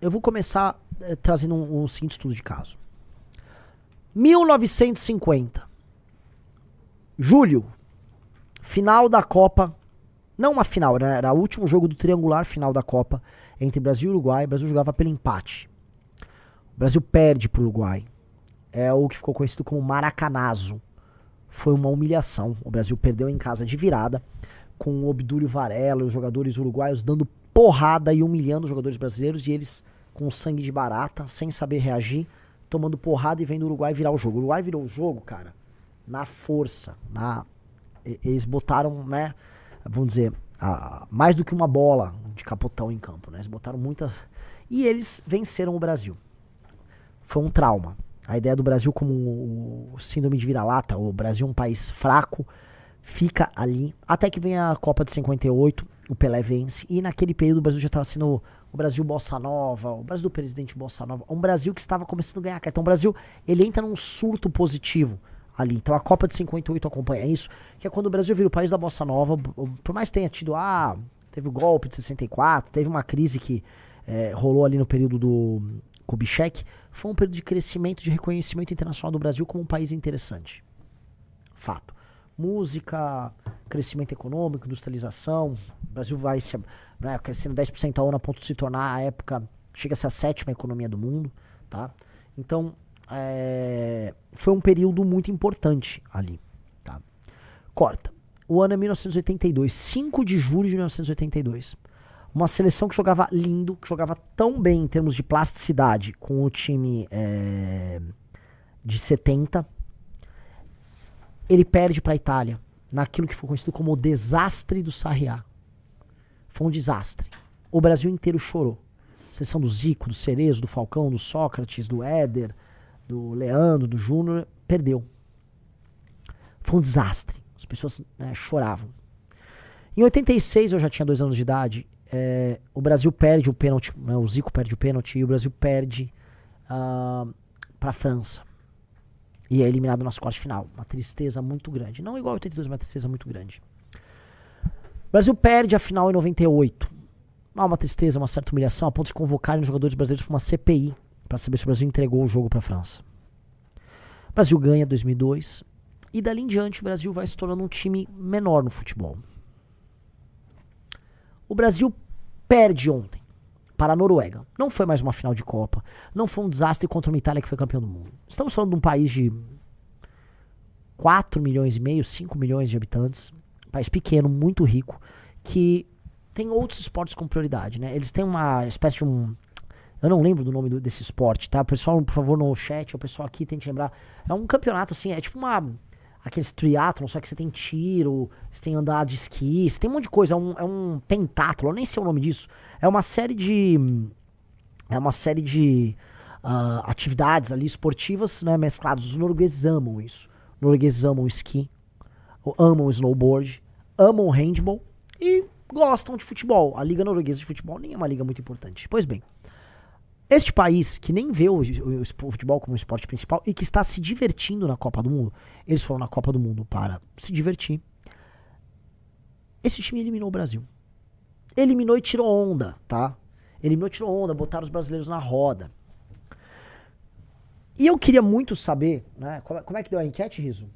eu vou começar trazendo um seguinte estudo de caso. 1950. Julho. Final da Copa. Não uma final, né? Era o último jogo do triangular final da Copa entre Brasil e Uruguai. O Brasil jogava pelo empate. O Brasil perde pro Uruguai. É o que ficou conhecido como Maracanazo. Foi uma humilhação. O Brasil perdeu em casa de virada, com o Obdúlio Varela e os jogadores uruguaios dando porrada e humilhando os jogadores brasileiros, e eles com sangue de barata, sem saber reagir, tomando porrada e vendo o Uruguai virar o jogo. O Uruguai virou o jogo, cara, na força. Eles botaram, né, vamos dizer, mais do que uma bola de capotão em campo, né? Eles botaram muitas... E eles venceram o Brasil. Foi um trauma. A ideia do Brasil como o síndrome de vira-lata, o Brasil um país fraco, fica ali, até que vem a Copa de 58, o Pelé vence, e naquele período o Brasil já estava sendo o Brasil Bossa Nova, o Brasil do presidente Bossa Nova, um Brasil que estava começando a ganhar. Então o Brasil, ele entra num surto positivo ali. Então a Copa de 58 acompanha isso, que é quando o Brasil vira o país da Bossa Nova, por mais que tenha tido, teve o golpe de 64, teve uma crise que rolou ali no período do Kubitschek, foi um período de crescimento, de reconhecimento internacional do Brasil como um país interessante. Fato. Música, crescimento econômico, industrialização. O Brasil vai crescendo 10% ao ano a ponto de se tornar, à época, chega a ser a 7ª economia do mundo. Tá? Então, foi um período muito importante ali. Tá? Corta. O ano é 1982, 5 de julho de 1982. Uma seleção que jogava lindo, que jogava tão bem em termos de plasticidade com o time de 70. Ele perde para a Itália, naquilo que foi conhecido como o desastre do Sarriá. Foi um desastre. O Brasil inteiro chorou. A seleção do Zico, do Cerezo, do Falcão, do Sócrates, do Éder, do Leandro, do Júnior, perdeu. Foi um desastre. As pessoas choravam. Em 86, eu já tinha 2 anos de idade, o Brasil perde o pênalti, o Zico perde o pênalti e o Brasil perde para a França. E é eliminado nas quartas de final. Uma tristeza muito grande. Não igual a 82, mas uma tristeza muito grande. O Brasil perde a final em 98. Uma tristeza, uma certa humilhação, a ponto de convocarem os jogadores brasileiros para uma CPI, para saber se o Brasil entregou o jogo para a França. O Brasil ganha 2002. E dali em diante o Brasil vai se tornando um time menor no futebol. O Brasil perde ontem para a Noruega. Não foi mais uma final de Copa. Não foi um desastre contra uma Itália que foi campeão do mundo. Estamos falando de um país de 4 milhões e meio, 5 milhões de habitantes. Um país pequeno, muito rico, que tem outros esportes com prioridade, né? Eles têm uma espécie de eu não lembro do nome desse esporte, tá? O pessoal, por favor, no chat, o pessoal aqui tente lembrar. É um campeonato, assim, é tipo aqueles triatlon, só que você tem tiro, você tem andar de esqui, você tem um monte de coisa, é um pentátlon, eu nem sei o nome disso. É uma série de atividades ali esportivas, né, mescladas. Os noruegueses amam isso. Os noruegueses amam esqui, amam snowboard, amam handball e gostam de futebol. A Liga Norueguesa de Futebol nem é uma liga muito importante. Pois bem, este país, que nem vê o futebol como esporte principal e que está se divertindo na Copa do Mundo, eles foram na Copa do Mundo para se divertir. Esse time eliminou o Brasil. Eliminou e tirou onda, tá? Eliminou e tirou onda, botaram os brasileiros na roda. E eu queria muito saber, né? Como é que deu a enquete, Riso?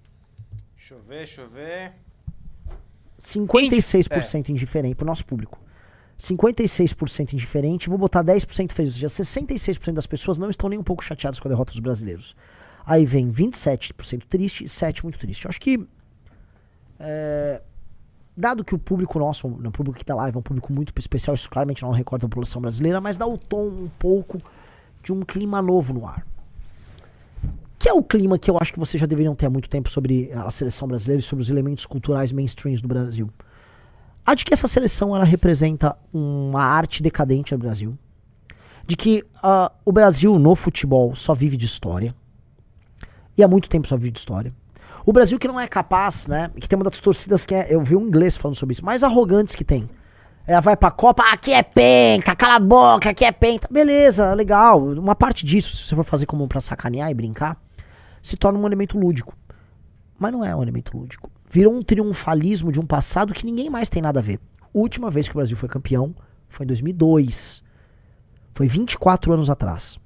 Deixa eu ver. 56% indiferente pro nosso público. 56% indiferente, vou botar 10% feliz. Já 66% das pessoas não estão nem um pouco chateadas com a derrota dos brasileiros. Aí vem 27% triste e 7% muito triste. Eu acho que, dado que o público nosso, o público que tá live é um público muito especial, isso claramente não recorda a população brasileira, mas dá o tom um pouco de um clima novo no ar. Que é o clima que eu acho que vocês já deveriam ter há muito tempo sobre a seleção brasileira e sobre os elementos culturais mainstreams do Brasil. A de que essa seleção ela representa uma arte decadente do Brasil. De que o Brasil no futebol só vive de história. E há muito tempo só vive de história. O Brasil que não é capaz, né? Que tem uma das torcidas que eu vi um inglês falando sobre isso, mais arrogantes que tem. Ela vai pra Copa, aqui é penta, cala a boca, aqui é penta. Beleza, legal. Uma parte disso, se você for fazer como pra sacanear e brincar, se torna um elemento lúdico. Mas não é um elemento lúdico. Virou um triunfalismo de um passado que ninguém mais tem nada a ver. A última vez que o Brasil foi campeão foi em 2002. Foi 24 anos atrás.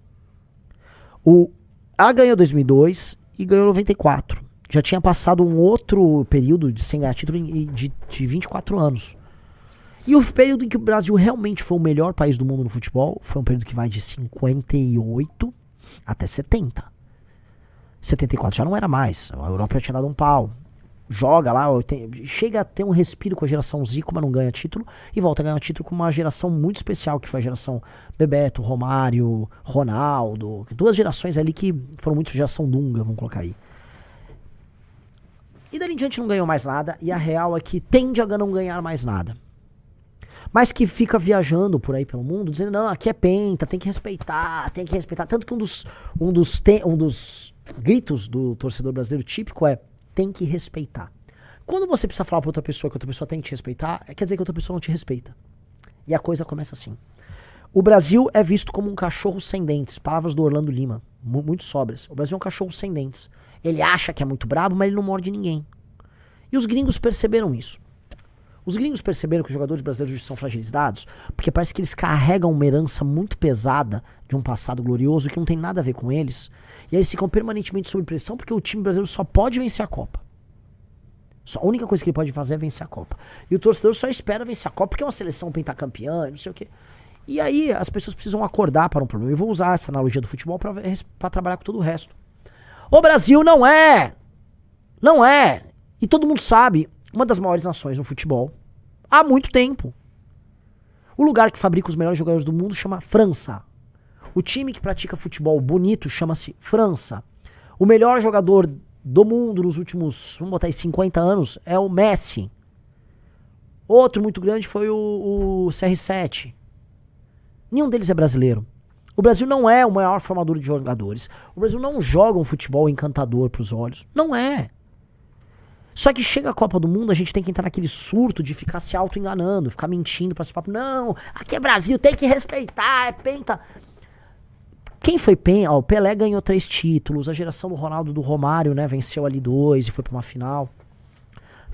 Ela ganhou 2002 e ganhou 94. Já tinha passado um outro período sem ganhar título de 24 anos. E o período em que o Brasil realmente foi o melhor país do mundo no futebol foi um período que vai de 58 até 70. 74 já não era mais. A Europa já tinha dado um pau. Joga lá, chega a ter um respiro com a geração Zico, mas não ganha título. E volta a ganhar título com uma geração muito especial, que foi a geração Bebeto, Romário, Ronaldo. Duas gerações ali que foram muito geração Dunga, vamos colocar aí. E dali em diante não ganhou mais nada. E a real é que tende a não ganhar mais nada. Mas que fica viajando por aí pelo mundo, dizendo, não, aqui é penta, tem que respeitar, tem que respeitar. Tanto que um dos gritos do torcedor brasileiro típico é, tem que respeitar. Quando você precisa falar pra outra pessoa que outra pessoa tem que te respeitar, quer dizer que outra pessoa não te respeita. E a coisa começa assim. O Brasil é visto como um cachorro sem dentes. Palavras do Orlando Lima, muito sóbrias. O Brasil é um cachorro sem dentes. Ele acha que é muito brabo, mas ele não morde ninguém. E os gringos perceberam isso. Os gringos perceberam que os jogadores brasileiros são fragilizados porque parece que eles carregam uma herança muito pesada de um passado glorioso que não tem nada a ver com eles. E aí eles ficam permanentemente sob pressão porque o time brasileiro só pode vencer a Copa. A única coisa que ele pode fazer é vencer a Copa. E o torcedor só espera vencer a Copa porque é uma seleção pentacampeã e não sei o quê. E aí as pessoas precisam acordar para um problema. Eu vou usar essa analogia do futebol para trabalhar com todo o resto. O Brasil não é! Não é! E todo mundo sabe, uma das maiores nações no futebol há muito tempo. O lugar que fabrica os melhores jogadores do mundo chama França. O time que pratica futebol bonito chama-se França. O melhor jogador do mundo nos últimos, vamos botar aí, 50 anos é o Messi. Outro muito grande foi o CR7. Nenhum deles é brasileiro. O Brasil não é o maior formador de jogadores. O Brasil não joga um futebol encantador pros olhos. Não é. Só que chega a Copa do Mundo, a gente tem que entrar naquele surto de ficar se auto-enganando, ficar mentindo pra esse papo. Não, aqui é Brasil, tem que respeitar, é penta. Quem foi penta? O Pelé ganhou 3 títulos, a geração do Ronaldo, do Romário, né, venceu ali 2 e foi pra uma final.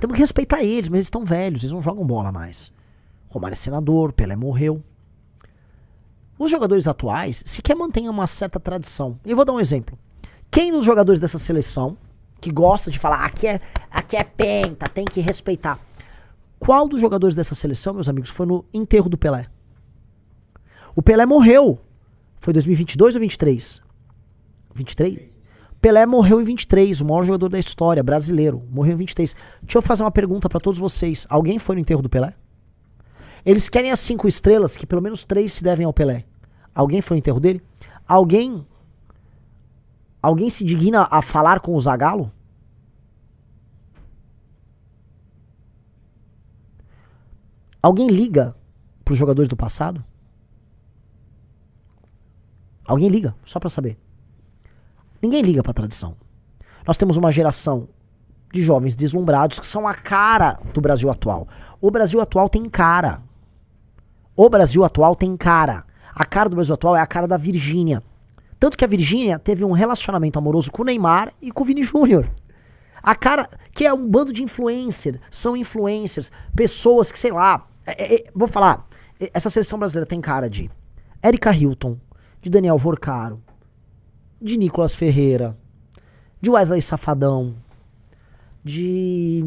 Temos que respeitar eles, mas eles estão velhos, eles não jogam bola mais. Romário é senador, Pelé morreu. Os jogadores atuais sequer mantêm uma certa tradição. Eu vou dar um exemplo. Quem dos jogadores dessa seleção que gosta de falar, aqui é penta, tem que respeitar. Qual dos jogadores dessa seleção, meus amigos, foi no enterro do Pelé? O Pelé morreu. Foi 2022 ou 23? 23? Pelé morreu em 23, o maior jogador da história, brasileiro. Morreu em 23. Deixa eu fazer uma pergunta pra todos vocês. Alguém foi no enterro do Pelé? Eles querem as 5 estrelas, que pelo menos 3 se devem ao Pelé. Alguém foi no enterro dele? Alguém se digna a falar com o Zagallo? Alguém liga pros jogadores do passado? Alguém liga, só pra saber. Ninguém liga pra tradição. Nós temos uma geração de jovens deslumbrados que são a cara do Brasil atual. O Brasil atual tem cara. O Brasil atual tem cara. A cara do Brasil atual é a cara da Virgínia. Tanto que a Virgínia teve um relacionamento amoroso com o Neymar e com o Vini Júnior. A cara, que é um bando de influencer, são influencers, pessoas que, sei lá, vou falar, essa seleção brasileira tem cara de Erika Hilton, de Daniel Vorcaro, de Nicolas Ferreira, de Wesley Safadão, de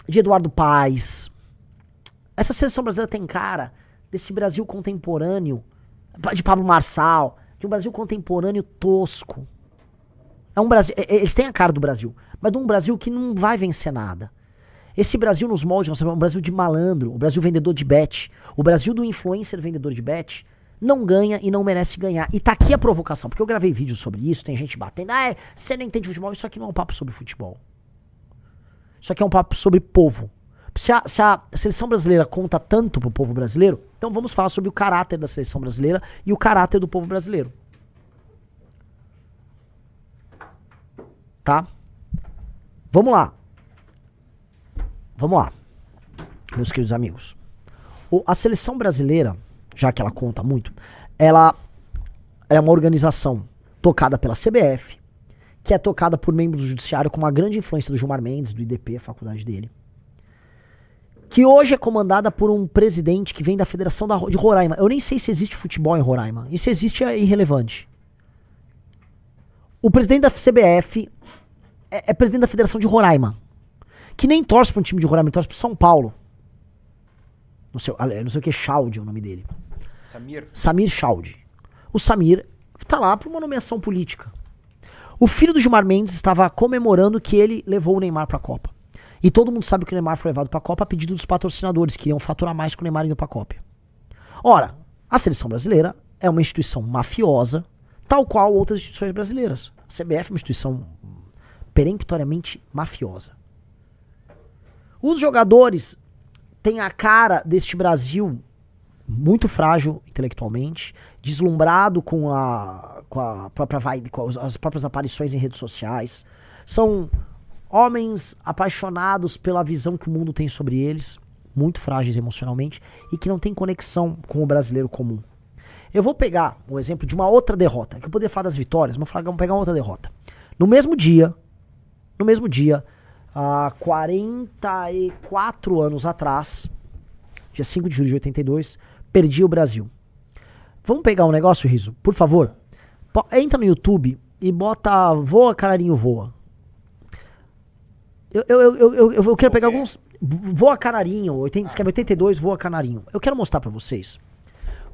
Eduardo Paes. Essa seleção brasileira tem cara desse Brasil contemporâneo, de Pablo Marçal, de um Brasil contemporâneo tosco. É um Brasil, eles têm a cara do Brasil, mas de um Brasil que não vai vencer nada. Esse Brasil nos moldes, nós sabemos, é um Brasil de malandro, o Brasil vendedor de bet. O Brasil do influencer vendedor de bet não ganha e não merece ganhar. E tá aqui a provocação, porque eu gravei vídeo sobre isso, tem gente batendo, você não entende futebol, isso aqui não é um papo sobre futebol. Isso aqui é um papo sobre povo. Se a seleção brasileira conta tanto pro povo brasileiro, então vamos falar sobre o caráter da seleção brasileira e o caráter do povo brasileiro. Tá? Vamos lá. Vamos lá, meus queridos amigos. A seleção brasileira, já que ela conta muito, ela é uma organização tocada pela CBF, que é tocada por membros do judiciário com uma grande influência do Gilmar Mendes, do IDP, a faculdade dele, que hoje é comandada por um presidente que vem da Federação de Roraima. Eu nem sei se existe futebol em Roraima. E se existe é irrelevante. O presidente da CBF é presidente da Federação de Roraima. Que nem torce para um time de Roraima, ele torce para São Paulo. Não sei o que, Chaldi é o nome dele. Samir Chaldi. O Samir tá lá por uma nomeação política. O filho do Gilmar Mendes estava comemorando que ele levou o Neymar pra Copa. E todo mundo sabe que o Neymar foi levado pra Copa a pedido dos patrocinadores, que iriam faturar mais com o Neymar indo pra Copa. Ora, a seleção brasileira é uma instituição mafiosa, tal qual outras instituições brasileiras. A CBF é uma instituição peremptoriamente mafiosa. Os jogadores têm a cara deste Brasil muito frágil intelectualmente, deslumbrado com a própria vibe, com as próprias aparições em redes sociais. São homens apaixonados pela visão que o mundo tem sobre eles, muito frágeis emocionalmente, e que não tem conexão com o brasileiro comum. Eu vou pegar um exemplo de uma outra derrota, que eu poderia falar das vitórias, mas vamos pegar uma outra derrota. No mesmo dia, há 44 anos atrás, dia 5 de julho de 82, perdi o Brasil. Vamos pegar um negócio, Riso? Por favor. Entra no YouTube e bota Voa, Canarinho, Voa. Eu quero pegar alguns... Voa, Canarinho. Escreve 82, Voa, Canarinho. Eu quero mostrar pra vocês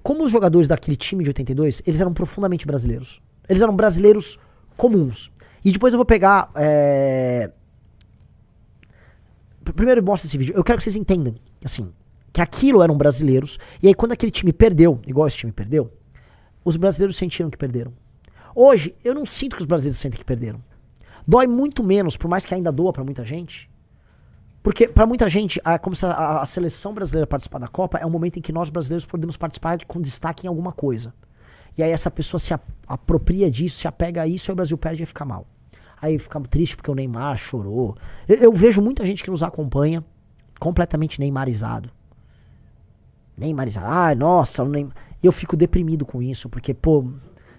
como os jogadores daquele time de 82, eles eram profundamente brasileiros. Eles eram brasileiros comuns. E depois eu vou pegar... Primeiro mostra esse vídeo. Eu quero que vocês entendam, assim, que aquilo eram brasileiros. E aí quando aquele time perdeu, igual esse time perdeu, os brasileiros sentiram que perderam. Hoje, eu não sinto que os brasileiros sentem que perderam. Dói muito menos, por mais que ainda doa pra muita gente. Porque pra muita gente, como se a seleção brasileira participar da Copa é um momento em que nós brasileiros podemos participar com destaque em alguma coisa. E aí essa pessoa se apropria disso, se apega a isso, e o Brasil perde e fica mal. Aí fica triste porque o Neymar chorou. Eu vejo muita gente que nos acompanha completamente neymarizado. Neymarizado. Ai, nossa, o Neymar... E eu fico deprimido com isso, porque, pô,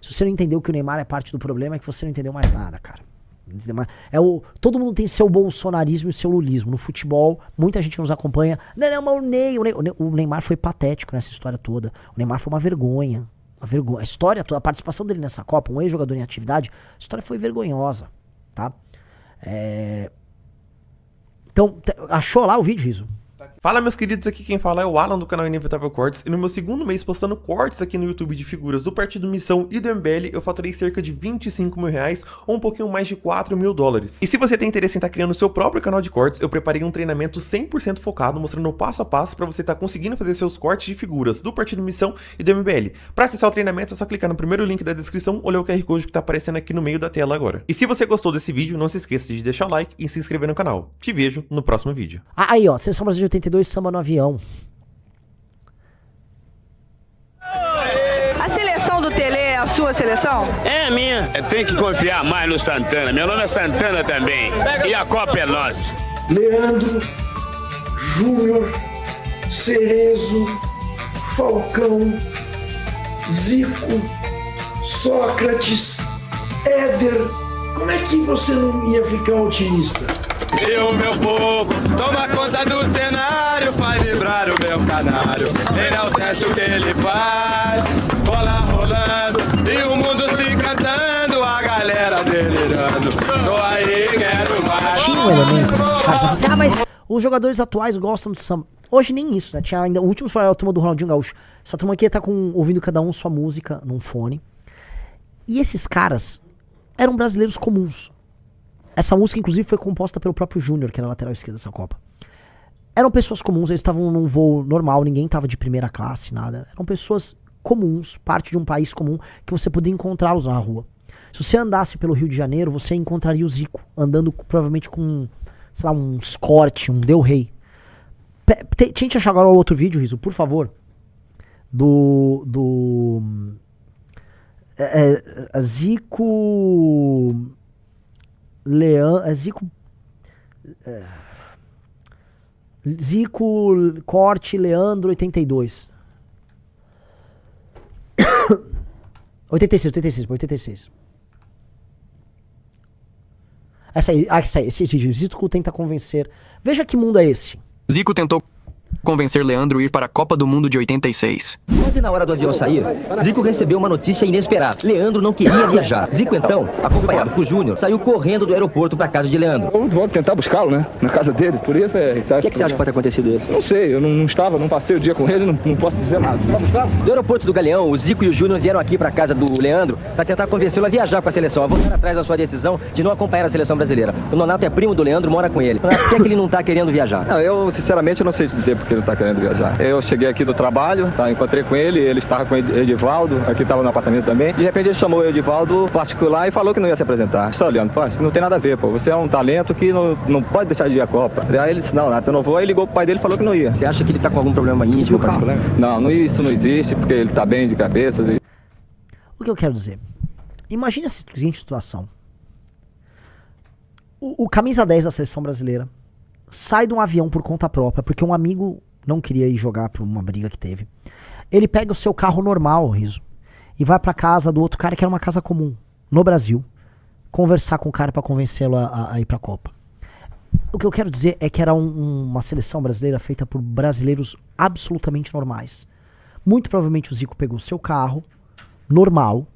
se você não entendeu que o Neymar é parte do problema, é que você não entendeu mais nada, cara. Todo mundo tem seu bolsonarismo e seu lulismo. No futebol, muita gente nos acompanha. Não, mas o Neymar foi patético nessa história toda. O Neymar foi uma vergonha. Uma vergonha. A história toda, a participação dele nessa Copa, um ex-jogador em atividade, a história foi vergonhosa, tá? Então, achou lá o vídeo, Riso? Fala, meus queridos, aqui quem fala é o Alan do canal Inevitável Cortes, e no meu segundo mês postando cortes aqui no YouTube de figuras do Partido Missão e do MBL, eu faturei cerca de 25 mil reais, ou um pouquinho mais de 4 mil dólares. E se você tem interesse em estar criando o seu próprio canal de cortes, eu preparei um treinamento 100% focado, mostrando o passo a passo para você estar conseguindo fazer seus cortes de figuras do Partido Missão e do MBL. Para acessar o treinamento é só clicar no primeiro link da descrição ou ler o QR Code que tá aparecendo aqui no meio da tela agora. E se você gostou desse vídeo, não se esqueça de deixar o like e se inscrever no canal. Te vejo no próximo vídeo. Aí, ó, Seleção Brasileira de 82, samba no avião. A seleção do Tele é a sua seleção? É a minha. Tem que confiar mais no Santana. Meu nome é Santana também. E a Copa é nossa. Leandro, Júnior, Cerezo, Falcão, Zico, Sócrates, Éder. Como é que você não ia ficar otimista? E o meu povo toma conta do cenário, faz vibrar o meu canário. Ele é o teste que ele faz, bola rolando, e o mundo se cantando, a galera delirando. Tô aí, quero mais. Tinha um elemento nesses caras, assim, mas os jogadores atuais gostam de samba. Hoje nem isso, né? Tinha ainda, o último foi a turma do Ronaldinho Gaúcho. Essa turma aqui tá ouvindo cada um sua música num fone. E esses caras eram brasileiros comuns. Essa música, inclusive, foi composta pelo próprio Júnior, que era lateral esquerdo dessa Copa. Eram pessoas comuns, eles estavam num voo normal, ninguém estava de primeira classe, nada. Eram pessoas comuns, parte de um país comum, que você podia encontrá-los na rua. Se você andasse pelo Rio de Janeiro, você encontraria o Zico, andando provavelmente com, sei lá, um Escort, um Del Rey. Tente achar agora o outro vídeo, Riso, por favor. Zico... Zico, Corte, Leandro, 82. 86. Esse vídeo. Zico tenta convencer. Veja que mundo é esse. Zico tentou convencer Leandro a ir para a Copa do Mundo de 86. Quase na hora do avião sair, Zico recebeu uma notícia inesperada. Leandro não queria viajar. Zico, então, acompanhado por Júnior, saiu correndo do aeroporto para a casa de Leandro. Eu vou tentar buscá-lo, né? Na casa dele. Por isso é... O que você acha que pode ter acontecido isso? Não sei, eu não passei o dia com ele, não posso dizer nada. Vai buscá-lo? Do aeroporto do Galeão, o Zico e o Júnior vieram aqui para a casa do Leandro para tentar convencê-lo a viajar com a seleção, a voltar atrás da sua decisão de não acompanhar a seleção brasileira. O Nonato é primo do Leandro, mora com ele. Por que é que ele não tá querendo viajar? Não, eu sinceramente não sei dizer porque ele não tá querendo viajar. Eu cheguei aqui do trabalho, encontrei com ele estava com o Edivaldo, aqui estava no apartamento também. De repente ele chamou o Edivaldo particular e falou que não ia se apresentar. Só olhando, pô, não tem nada a ver, pô. Você é um talento que não pode deixar de ir à Copa. Aí ele disse, não, Nato, eu não vou. Aí ligou pro pai dele e falou que não ia. Você acha que ele tá com algum problema íntimo particular? Não, isso não existe, porque ele tá bem de cabeça. O que eu quero dizer? Imagina a seguinte situação. O camisa 10 da seleção brasileira sai de um avião por conta própria, porque um amigo não queria ir jogar por uma briga que teve. Ele pega o seu carro normal, Riso, e vai pra casa do outro cara que era uma casa comum, no Brasil, conversar com o cara pra convencê-lo a ir pra Copa. O que eu quero dizer é que era uma seleção brasileira feita por brasileiros absolutamente normais. Muito provavelmente o Zico pegou o seu carro, normal,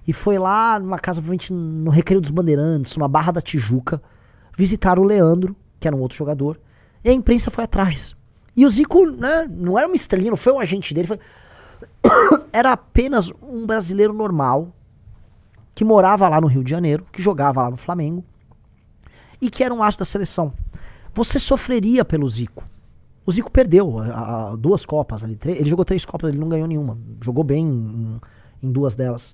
e foi lá numa casa, provavelmente no Recreio dos Bandeirantes, na Barra da Tijuca, visitar o Leandro, que era um outro jogador, e a imprensa foi atrás. E o Zico, né, não era uma estrelinha, não foi um agente dele, era apenas um brasileiro normal, que morava lá no Rio de Janeiro, que jogava lá no Flamengo, e que era um astro da seleção. Você sofreria pelo Zico. O Zico perdeu 2 Copas ali, ele jogou 3 Copas, ele não ganhou nenhuma, jogou bem em 2 delas.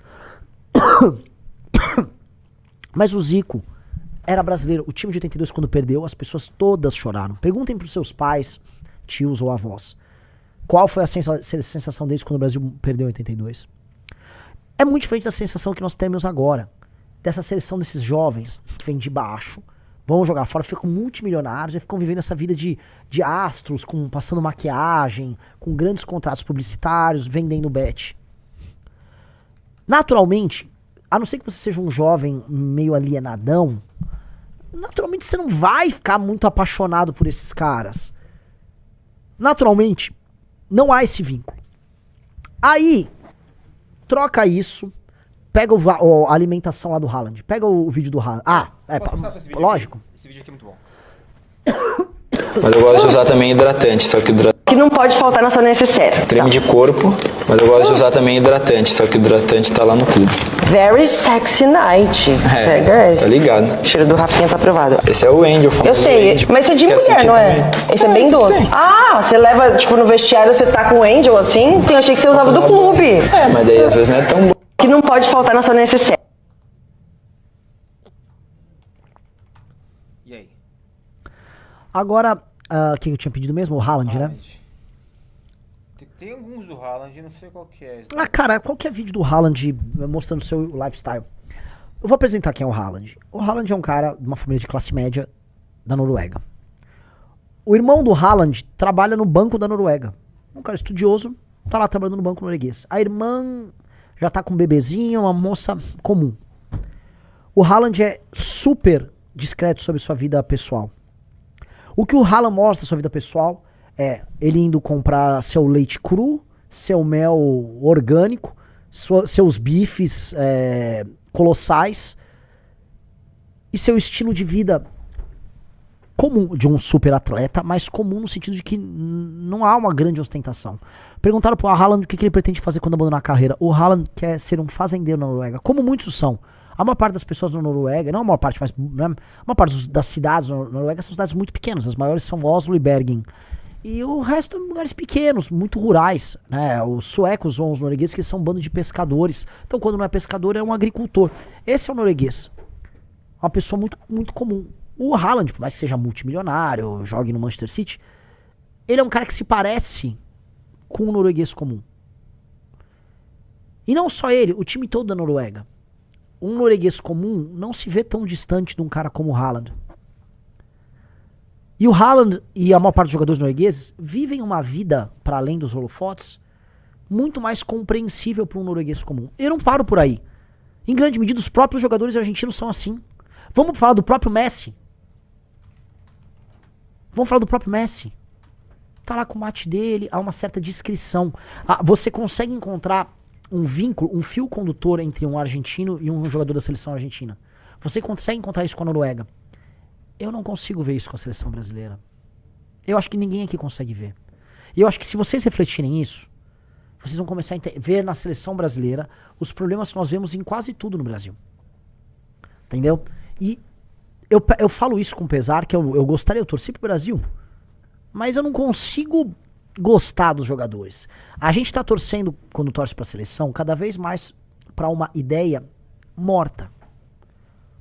Mas o Zico era brasileiro. O time de 82, quando perdeu, as pessoas todas choraram. Perguntem pros seus pais, tios ou avós, qual foi a sensação deles quando o Brasil perdeu em 82. É muito diferente da sensação que nós temos agora, dessa seleção desses jovens que vêm de baixo, vão jogar fora, ficam multimilionários e ficam vivendo essa vida de astros, passando maquiagem, com grandes contratos publicitários, vendendo bet. Naturalmente, a não ser que você seja um jovem meio alienadão, naturalmente você não vai ficar muito apaixonado por esses caras. Naturalmente, não há esse vínculo. Aí, troca isso, pega a alimentação lá do Haaland, pega o vídeo do Haaland. Lógico. Esse vídeo aqui é muito bom. Mas eu gosto de usar também hidratante, só que Que não pode faltar na sua necessaire. creme de corpo, mas eu gosto de usar também hidratante, só que o hidratante tá lá no clube. Very sexy night. É, Pega esse. tá ligado. O cheiro do Rafinha tá aprovado. Esse é o Angel, Eu sei, mas esse é de mulher, não é? Esse é bem doce. Ah, você leva, tipo, no vestiário, você tá com o Angel assim? Eu achei que você usava do clube. É, mas daí às vezes não é tão bom. Que não pode faltar na sua necessaire. E aí? Agora, quem eu tinha pedido mesmo? O Haaland, né? Tem alguns do Haaland, não sei qual que é. Cara, qualquer vídeo do Haaland mostrando seu lifestyle. Eu vou apresentar quem é o Haaland. O Haaland é um cara de uma família de classe média da Noruega. O irmão do Haaland trabalha no Banco da Noruega. Um cara estudioso, tá lá trabalhando no banco norueguês. A irmã já tá com um bebezinho, uma moça comum. O Haaland é super discreto sobre sua vida pessoal. O que o Haaland mostra da sua vida pessoal é ele indo comprar seu leite cru, seu mel orgânico, seus bifes colossais e seu estilo de vida comum, de um super atleta, mas comum no sentido de que não há uma grande ostentação. Perguntaram pro Haaland o que ele pretende fazer quando abandonar a carreira. O Haaland quer ser um fazendeiro na Noruega, como muitos são. A maior parte das pessoas na Noruega, não a maior parte, mas a maior parte das cidades na Noruega são cidades muito pequenas. As maiores são Oslo e Bergen. E o resto são lugares pequenos, muito rurais, né? Os suecos ou os noruegueses, que são um bando de pescadores. Então, quando não é pescador, é um agricultor. Esse é o norueguês. Uma pessoa muito, muito comum. O Haaland, por mais que seja multimilionário, jogue no Manchester City, ele é um cara que se parece com um norueguês comum. E não só ele, o time todo da Noruega. Um norueguês comum não se vê tão distante de um cara como o Haaland. E o Haaland e a maior parte dos jogadores noruegueses vivem uma vida, para além dos holofotes, muito mais compreensível para um norueguês comum. Eu não paro por aí. Em grande medida, os próprios jogadores argentinos são assim. Vamos falar do próprio Messi. tá lá com o mate dele, há uma certa discrição. Você consegue encontrar um vínculo, um fio condutor entre um argentino e um jogador da seleção argentina. Você consegue encontrar isso com a Noruega. Eu não consigo ver isso com a seleção brasileira. Eu acho que ninguém aqui consegue ver. E eu acho que se vocês refletirem isso, vocês vão começar a ver na seleção brasileira os problemas que nós vemos em quase tudo no Brasil. Entendeu? E eu falo isso com pesar, que eu gostaria, eu torci pro Brasil, mas eu não consigo gostar dos jogadores. A gente tá torcendo, quando torce pra seleção, cada vez mais pra uma ideia morta.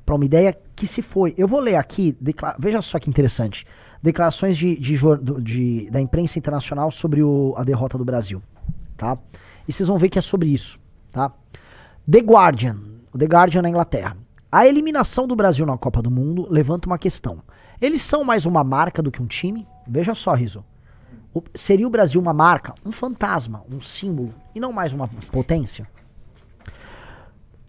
Pra uma ideia que se foi. Eu vou ler aqui, veja só que interessante, declarações da imprensa internacional sobre a derrota do Brasil, tá? E vocês vão ver que é sobre isso, tá? The Guardian na Inglaterra. A eliminação do Brasil na Copa do Mundo levanta uma questão. Eles são mais uma marca do que um time? Veja só, Rizzo. Seria o Brasil uma marca, um fantasma, um símbolo, e não mais uma potência?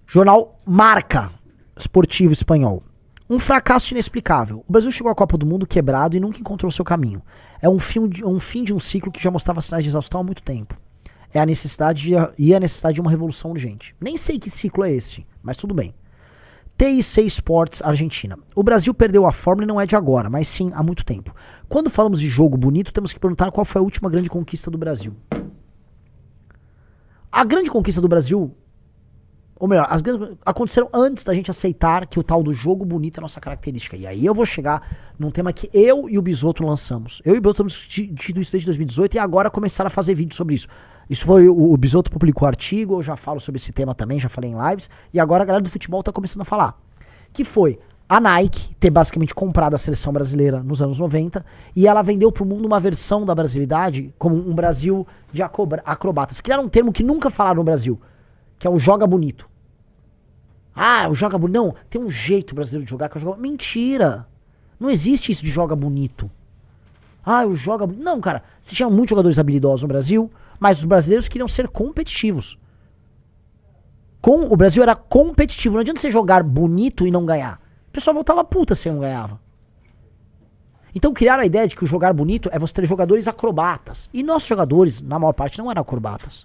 Jornal Marca, esportivo espanhol. Um fracasso inexplicável. O Brasil chegou à Copa do Mundo quebrado e nunca encontrou seu caminho. É um fim de um ciclo que já mostrava sinais de exaustão há muito tempo. É a necessidade de uma revolução urgente. Nem sei que ciclo é esse, mas tudo bem. TIC Sports Argentina. O Brasil perdeu a fórmula e não é de agora, mas sim há muito tempo. Quando falamos de jogo bonito, temos que perguntar qual foi a última grande conquista do Brasil. A grande conquista do Brasil, ou melhor, as grandes aconteceram antes da gente aceitar que o tal do jogo bonito é a nossa característica. E aí eu vou chegar num tema que eu e o Bisotto lançamos. Eu e o Bisotto temos discutido isso desde 2018 e agora começaram a fazer vídeo sobre isso. Isso foi, o Bisotto publicou artigo, eu já falo sobre esse tema também, já falei em lives, e agora a galera do futebol tá começando a falar. Que foi a Nike ter basicamente comprado a seleção brasileira nos anos 90, e ela vendeu pro mundo uma versão da brasilidade como um Brasil de acrobatas. Criaram um termo que nunca falaram no Brasil, que é o joga bonito. O joga bonito. Não, tem um jeito brasileiro de jogar que é o joga... Mentira! Não existe isso de joga bonito. O joga bonito. Não, cara, você tinha muitos jogadores habilidosos no Brasil, mas os brasileiros queriam ser competitivos. O Brasil era competitivo. Não adianta você jogar bonito e não ganhar. O pessoal voltava puta se não ganhava. Então criaram a ideia de que o jogar bonito é você ter jogadores acrobatas. E nossos jogadores, na maior parte, não eram acrobatas.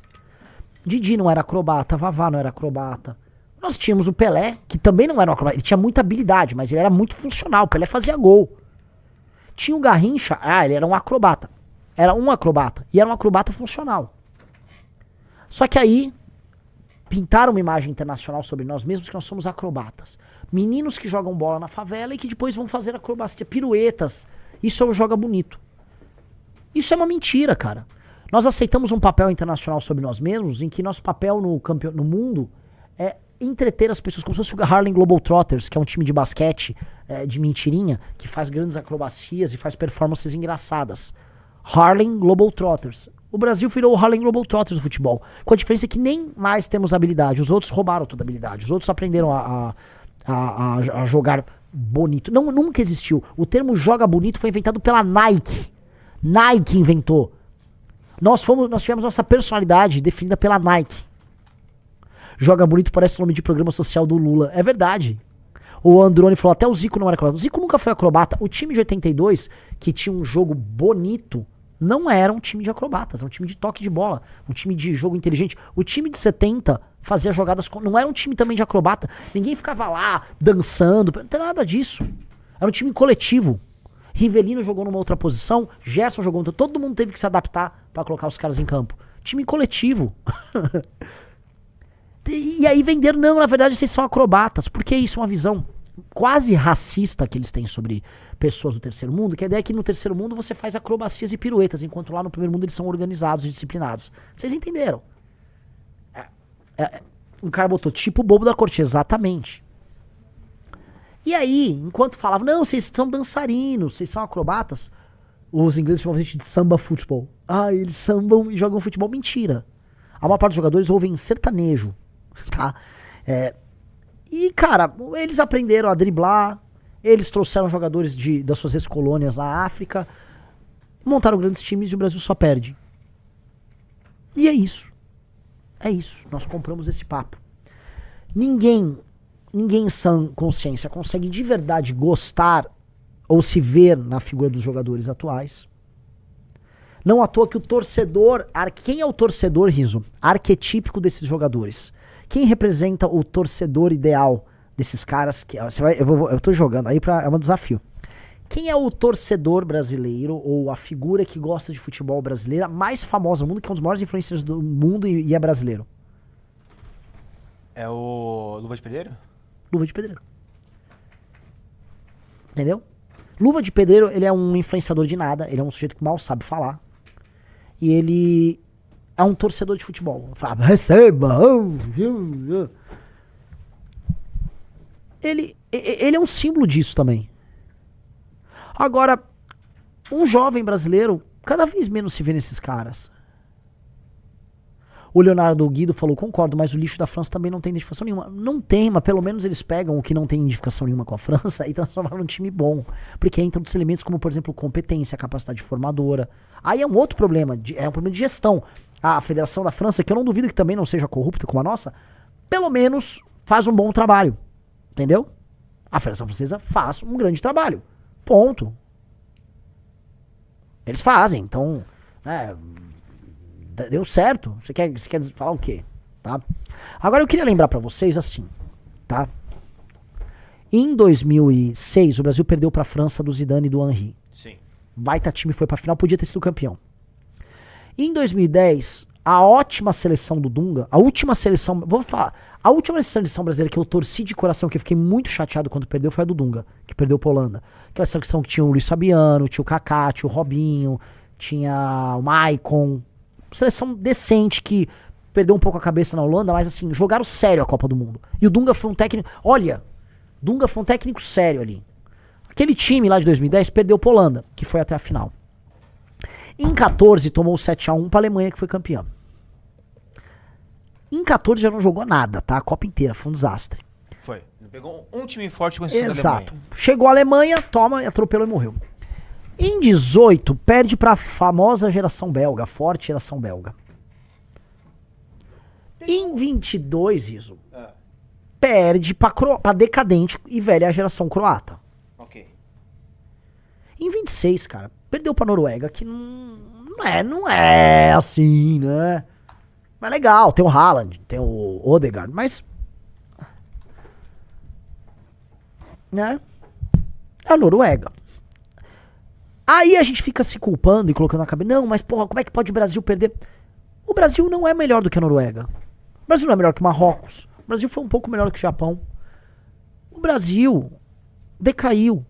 Didi não era acrobata, Vavá não era acrobata. Nós tínhamos o Pelé, que também não era um acrobata. Ele tinha muita habilidade, mas ele era muito funcional. O Pelé fazia gol. Tinha o Garrincha, ele era um acrobata. Era um acrobata. E era um acrobata funcional. Só que aí pintaram uma imagem internacional sobre nós mesmos que nós somos acrobatas. Meninos que jogam bola na favela e que depois vão fazer acrobacia, piruetas. Isso é o joga bonito. Isso é uma mentira, cara. Nós aceitamos um papel internacional sobre nós mesmos em que nosso papel no mundo é entreter as pessoas, como se fosse o Harlem Globetrotters, que é um time de basquete de mentirinha, que faz grandes acrobacias e faz performances engraçadas. Harlem Globetrotters. O Brasil virou o Harlem Globetrotters do futebol. Com a diferença que nem mais temos habilidade. Os outros roubaram toda a habilidade. Os outros aprenderam a jogar bonito. Não, nunca existiu. O termo joga bonito foi inventado pela Nike. Nike inventou. Nós tivemos nossa personalidade definida pela Nike. Joga bonito parece o nome de programa social do Lula. É verdade. O Androne falou, até o Zico não era acrobata. O Zico nunca foi acrobata. O time de 82, que tinha um jogo bonito, não era um time de acrobatas. Era um time de toque de bola. Um time de jogo inteligente. O time de 70 fazia jogadas... Não era um time também de acrobata. Ninguém ficava lá dançando. Não tem nada disso. Era um time coletivo. Rivelino jogou numa outra posição. Gerson jogou outra. Todo mundo teve que se adaptar pra colocar os caras em campo. Time coletivo. E aí venderam, não, na verdade vocês são acrobatas. Porque isso é uma visão quase racista que eles têm sobre pessoas do terceiro mundo, que a ideia é que no terceiro mundo você faz acrobacias e piruetas, enquanto lá no primeiro mundo eles são organizados e disciplinados. Vocês entenderam? Um cara botou tipo bobo da corte, exatamente. E aí, enquanto falava, não, vocês são dançarinos, vocês são acrobatas, os ingleses chamam a gente de samba futebol. Eles sambam e jogam futebol. Mentira. A maior parte dos jogadores ouvem sertanejo, tá? E, cara, eles aprenderam a driblar, eles trouxeram jogadores das suas ex-colônias na África, montaram grandes times e o Brasil só perde. E é isso. É isso. Nós compramos esse papo. Ninguém em sã consciência consegue de verdade gostar ou se ver na figura dos jogadores atuais. Não à toa que o torcedor... Quem é o torcedor, Riso? Arquetípico desses jogadores. Quem representa o torcedor ideal desses caras? Eu tô jogando aí é um desafio. Quem é o torcedor brasileiro ou a figura que gosta de futebol brasileira mais famosa no mundo, que é um dos maiores influencers do mundo e é brasileiro? É o Luva de Pedreiro? Luva de Pedreiro. Entendeu? Luva de Pedreiro, ele é um influenciador de nada, ele é um sujeito que mal sabe falar. E ele é um torcedor de futebol. Fala, receba! Ele é um símbolo disso também. Agora, um jovem brasileiro, cada vez menos se vê nesses caras. O Leonardo Guido falou, concordo, mas o lixo da França também não tem identificação nenhuma. Não tem, mas pelo menos eles pegam o que não tem identificação nenhuma com a França e transformam num time bom. Porque entram outros elementos como, por exemplo, competência, capacidade formadora. Aí é um outro problema, é um problema de gestão. A Federação da França, que eu não duvido que também não seja corrupta como a nossa, pelo menos faz um bom trabalho. Entendeu? A Federação Francesa faz um grande trabalho. Ponto. Eles fazem, então... deu certo. Você quer falar o quê? Tá? Agora eu queria lembrar pra vocês assim, tá? Em 2006, o Brasil perdeu pra França do Zidane e do Henry. Sim. Baita time, foi pra final, podia ter sido campeão. Em 2010, a ótima seleção do Dunga, a última seleção, vou falar, a última seleção brasileira que eu torci de coração, que eu fiquei muito chateado quando perdeu, foi a do Dunga, que perdeu pra Holanda. Aquela seleção que tinha o Luiz Fabiano, tinha o Kaká, tinha o Robinho, tinha o Maicon. Seleção decente que perdeu um pouco a cabeça na Holanda, mas assim, jogaram sério a Copa do Mundo. E o Dunga foi um técnico... Olha, Dunga foi um técnico sério ali. Aquele time lá de 2010 perdeu pra Holanda, que foi até a final. Em 14 tomou 7-1 pra Alemanha, que foi campeã. Em 14 já não jogou nada, tá? A Copa inteira, foi um desastre. Foi. Pegou um time forte com esse da Exato. Alemanha. Chegou a Alemanha, toma, atropelou e morreu. Em 18, perde pra famosa geração belga, forte geração belga. Em 22, Iso, perde pra decadente e velha geração croata. Ok. Em 26, cara, perdeu pra Noruega, que não é assim, né? Mas legal, tem o Haaland, tem o Odegaard, mas... né? É a Noruega. Aí a gente fica se culpando e colocando na cabeça, não, mas porra, como é que pode o Brasil perder? O Brasil não é melhor do que a Noruega. O Brasil não é melhor que o Marrocos. O Brasil foi um pouco melhor do que o Japão. O Brasil decaiu.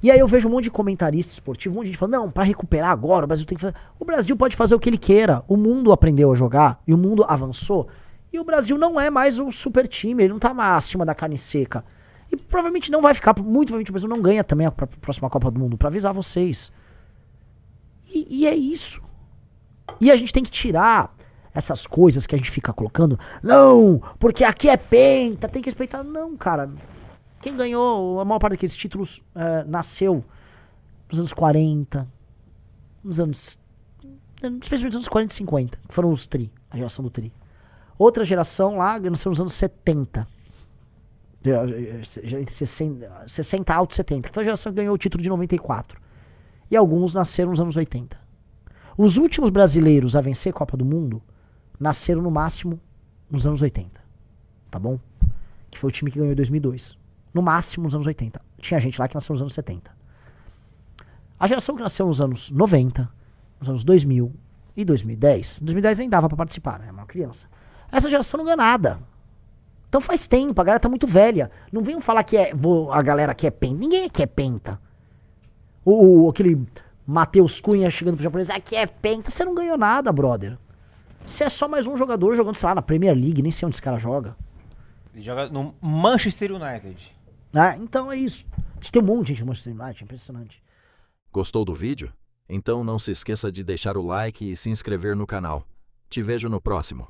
E aí eu vejo um monte de comentarista esportivo, um monte de gente falando, não, pra recuperar agora, o Brasil tem que fazer... O Brasil pode fazer o que ele queira. O mundo aprendeu a jogar e o mundo avançou. E o Brasil não é mais um super time, ele não tá mais acima da carne seca. E provavelmente não vai ficar, muito provavelmente o Brasil não ganha também a próxima Copa do Mundo, pra avisar vocês. E é isso. E a gente tem que tirar essas coisas que a gente fica colocando. Não, porque aqui é penta, tem que respeitar. Não, cara. Quem ganhou a maior parte daqueles títulos nasceu nos anos 40, especialmente nos anos 40 e 50, que foram os tri, a geração do tri. Outra geração lá nasceu nos anos 70. 60 alto 70, que foi a geração que ganhou o título de 94. E alguns nasceram nos anos 80. Os últimos brasileiros a vencer a Copa do Mundo nasceram no máximo nos anos 80. Tá bom? Que foi o time que ganhou em 2002. No máximo nos anos 80. Tinha gente lá que nasceu nos anos 70. A geração que nasceu nos anos 90, nos anos 2000 e 2010, 2010 nem dava pra participar, né? Uma criança. Essa geração não ganha nada. Então faz tempo, a galera tá muito velha. Não venham falar que a galera quer penta. Ninguém quer penta. Aquele Matheus Cunha chegando pro japonês, aqui é penta. Você não ganhou nada, brother. Você é só mais um jogador jogando, sei lá, na Premier League. Nem sei onde esse cara joga. Ele joga no Manchester United. Então é isso. Tem um monte de gente no Manchester United, impressionante. Gostou do vídeo? Então não se esqueça de deixar o like e se inscrever no canal. Te vejo no próximo.